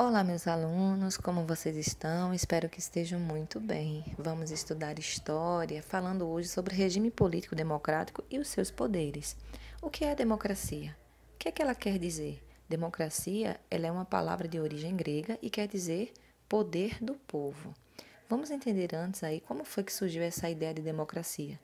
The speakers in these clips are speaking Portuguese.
Olá, meus alunos, como vocês estão? Espero que estejam muito bem. Vamos estudar história, falando hoje sobre o regime político democrático e os seus poderes. O que é a democracia? O que é que ela quer dizer? Democracia, ela é uma palavra de origem grega e quer dizer poder do povo. Vamos entender antes aí como foi que surgiu essa ideia de democracia.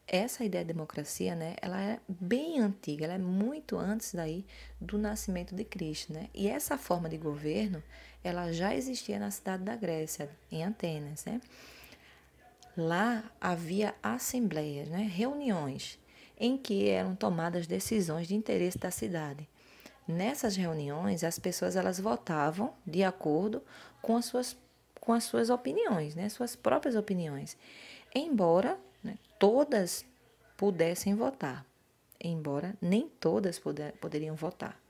Essa ideia de democracia, né, ela é bem antiga, ela é muito antes daí do nascimento de Cristo, né? E essa forma de governo, ela já existia na cidade da Grécia, em Atenas, né? Lá havia assembleias, né, reuniões em que eram tomadas decisões de interesse da cidade. Nessas reuniões, as pessoas elas votavam de acordo com as suas opiniões, né, suas próprias opiniões. Embora, né, todas pudessem votar, embora nem todas poderiam votar.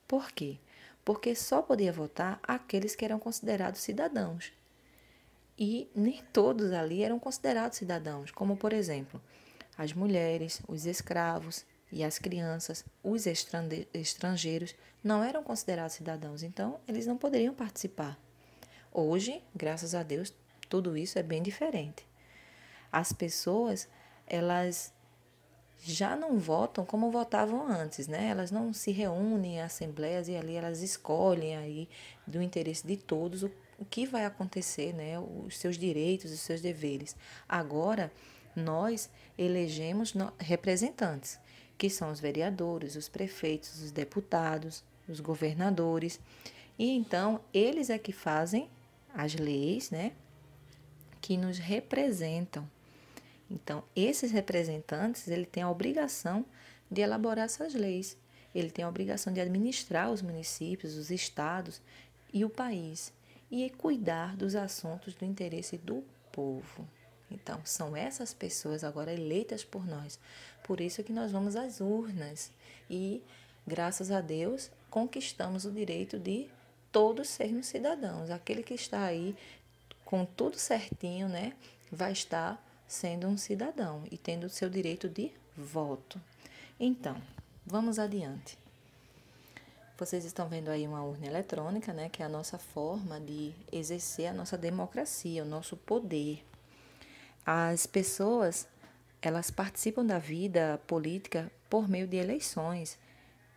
Por quê? Porque só podia votar aqueles que eram considerados cidadãos. E nem todos ali eram considerados cidadãos, como por exemplo, as mulheres, os escravos e as crianças, os estrangeiros não eram considerados cidadãos, então eles não poderiam participar. Hoje, graças a Deus, tudo isso é bem diferente. As pessoas, elas já não votam como votavam antes, né? Elas não se reúnem em assembleias e ali elas escolhem aí do interesse de todos o que vai acontecer, né? Os seus direitos, os seus deveres. Agora, nós elegemos representantes, que são os vereadores, os prefeitos, os deputados, os governadores. E então, eles é que fazem as leis, né? Que nos representam. Então, esses representantes, ele tem a obrigação de elaborar essas leis. Ele tem a obrigação de administrar os municípios, os estados e o país e cuidar dos assuntos do interesse do povo. Então, são essas pessoas agora eleitas por nós. Por isso que nós vamos às urnas e, graças a Deus, conquistamos o direito de todos sermos cidadãos. Aquele que está aí com tudo certinho, né, vai estar sendo um cidadão e tendo o seu direito de voto. Então, vamos adiante. Vocês estão vendo aí uma urna eletrônica, né, que é a nossa forma de exercer a nossa democracia, o nosso poder. As pessoas, elas participam da vida política por meio de eleições,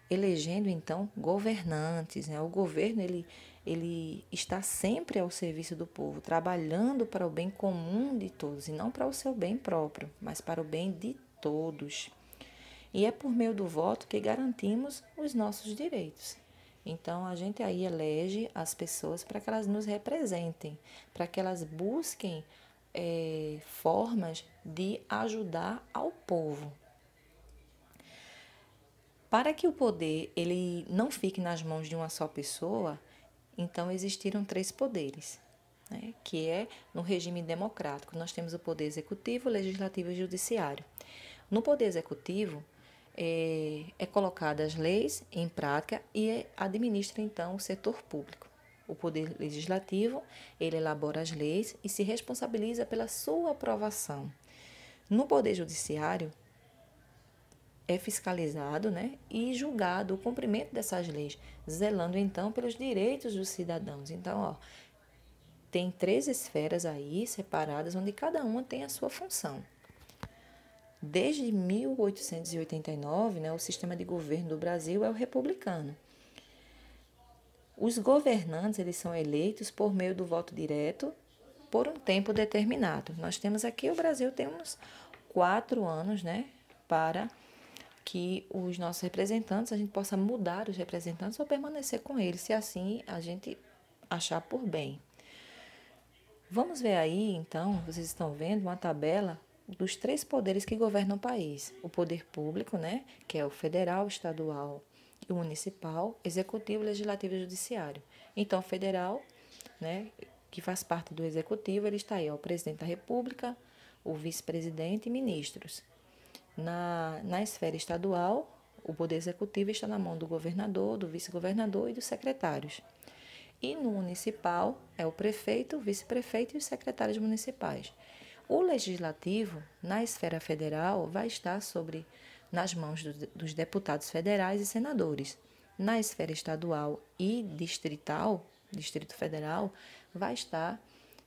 elegendo então governantes, né? O governo ele está sempre ao serviço do povo, trabalhando para o bem comum de todos e não para o seu bem próprio, mas para o bem de todos. E é por meio do voto que garantimos os nossos direitos. Então a gente aí elege as pessoas para que elas nos representem, para que elas busquem formas de ajudar ao povo. Para que o poder ele não fique nas mãos de uma só pessoa, então existiram três poderes, né? Que é no regime democrático. Nós temos o poder executivo, legislativo e judiciário. No poder executivo, é colocadas as leis em prática e administra então o setor público. O poder legislativo, ele elabora as leis e se responsabiliza pela sua aprovação. No poder judiciário, é fiscalizado, né, e julgado o cumprimento dessas leis, zelando então pelos direitos dos cidadãos. Então, ó, tem três esferas aí separadas, onde cada uma tem a sua função. Desde 1889, né, o sistema de governo do Brasil é o republicano. Os governantes eles são eleitos por meio do voto direto por um tempo determinado. Nós temos aqui, o Brasil tem uns 4 anos, né, para que os nossos representantes, a gente possa mudar os representantes ou permanecer com eles, se assim a gente achar por bem. Vamos ver aí, então, vocês estão vendo uma tabela dos três poderes que governam o país. O poder público, né, que é o federal, estadual e o municipal, executivo, legislativo e judiciário. Então, o federal, né, que faz parte do executivo, ele está aí, ó, o presidente da República, o vice-presidente e ministros. Na esfera estadual, o poder executivo está na mão do governador, do vice-governador e dos secretários. E no municipal é o prefeito, o vice-prefeito e os secretários municipais. O legislativo, na esfera federal, vai estar nas mãos dos deputados federais e senadores. Na esfera estadual e distrital, Distrito Federal, vai estar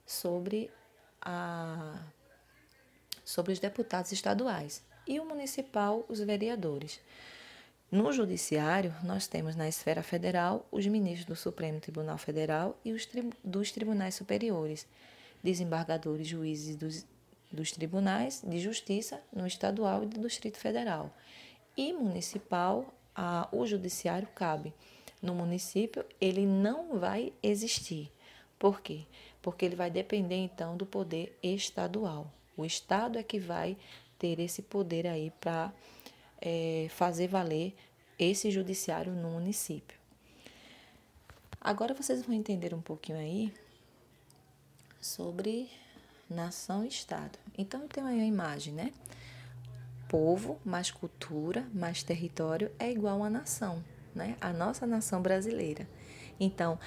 sobre, sobre os deputados estaduais e o municipal, os vereadores. No Judiciário, nós temos na esfera federal os ministros do Supremo Tribunal Federal e dos tribunais superiores, desembargadores, juízes dos tribunais de justiça no estadual e do Distrito Federal. E municipal, o Judiciário cabe. No município, ele não vai existir. Por quê? Porque ele vai depender, então, do poder estadual. O Estado é que vai ter esse poder aí para fazer valer esse judiciário no município. Agora vocês vão entender um pouquinho aí sobre nação e Estado. Então, eu tenho aí a imagem, né? Povo mais cultura mais território é igual a nação, né? A nossa nação brasileira. Então,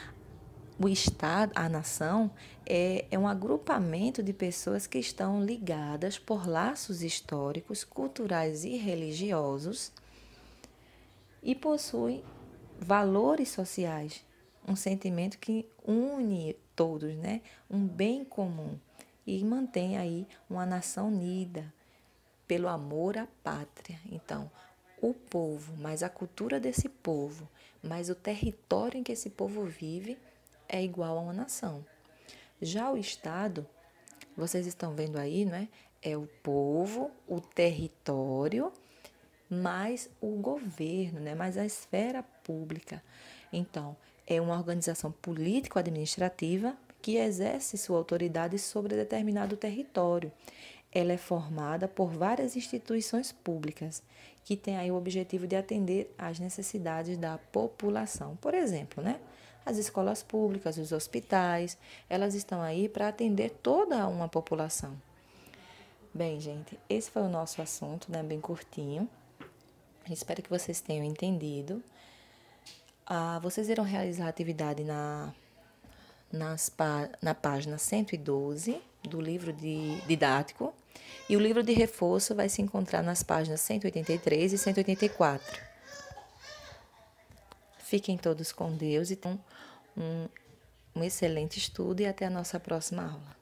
o Estado, a nação, é um agrupamento de pessoas que estão ligadas por laços históricos, culturais e religiosos e possuem valores sociais, um sentimento que une todos, né? Um bem comum e mantém aí uma nação unida pelo amor à pátria. Então, o povo, mais a cultura desse povo, mais o território em que esse povo vive, é igual a uma nação. Já o Estado, vocês estão vendo aí, não é? É o povo, o território, mais o governo, né? Mais a esfera pública. Então, é uma organização político-administrativa que exerce sua autoridade sobre determinado território. Ela é formada por várias instituições públicas que têm aí o objetivo de atender às necessidades da população. Por exemplo, né? As escolas públicas, os hospitais, elas estão aí para atender toda uma população. Bem, gente, esse foi o nosso assunto, né? Bem curtinho. Espero que vocês tenham entendido. Vocês irão realizar a atividade na página 112 do livro didático e o livro de reforço vai se encontrar nas páginas 183 e 184. Fiquem todos com Deus e tenham um excelente estudo e até a nossa próxima aula.